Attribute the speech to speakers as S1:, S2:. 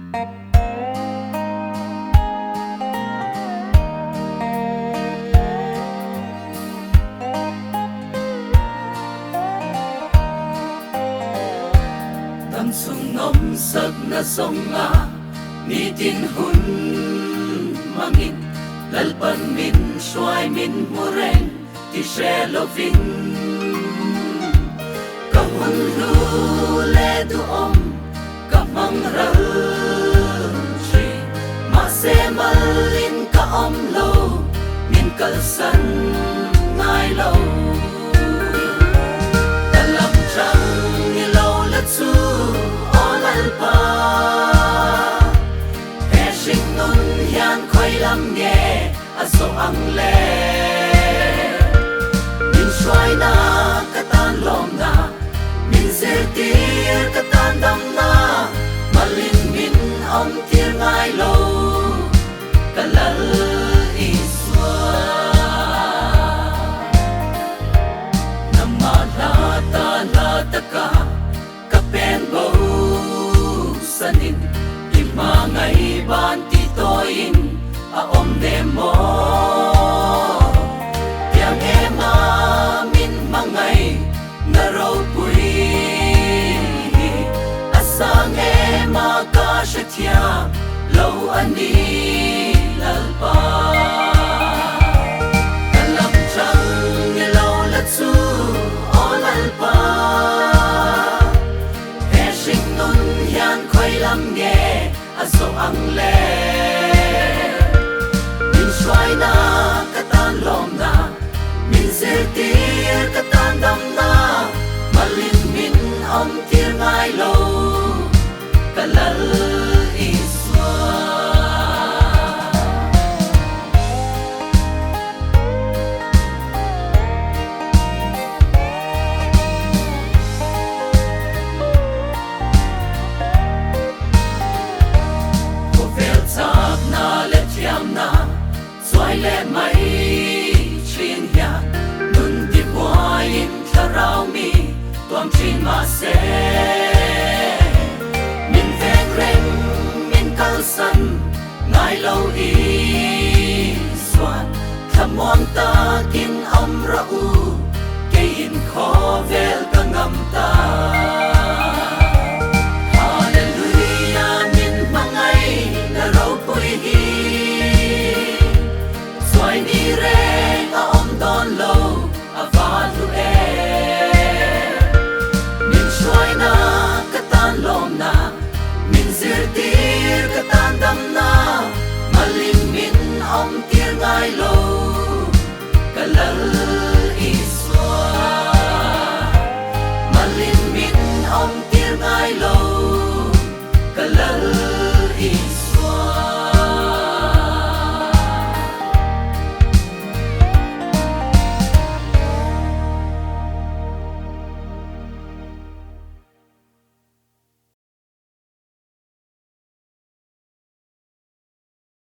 S1: tâm sung ngom sắc na song nga ni tin hun mangin lalpan min shuai min mureng ti shelo vin ka hun lu le du om ka mang ra chi ma se malin ka om lo min kal san ngai lo dalam chang ni lo la chu pa he sing nun hian khoi lam nge a so ang le min shwai na ka tan lom na min zer tir ka tan dam na malin min om tir ngai lo ka lal i swa nama la ta ka ka pen bo sanin di mangai ban ti toin a om ne mo yang ema min mangai na ro pui asang ema ka shatia lo ani lalpa kalam chang ni lo la chu olalpa he sing nun hian khoi lam nge a so ang le min shwai na ka tan lom na min zer tir ka tan dam na malin min om tir ngai lo ka lal i swa le mai chin ya nun di boin tharau mi tuam chin ma se min veng reng min kal san ngai lo i swan thamon ta kin om ra u ke in kho vel ka ngam ta hallelujah min mangai na ro pui hi ni re a om don lo a valu e min shwai na ka tan lom na min zir tir ka tan dam na malin min om tir ngai lo ka lal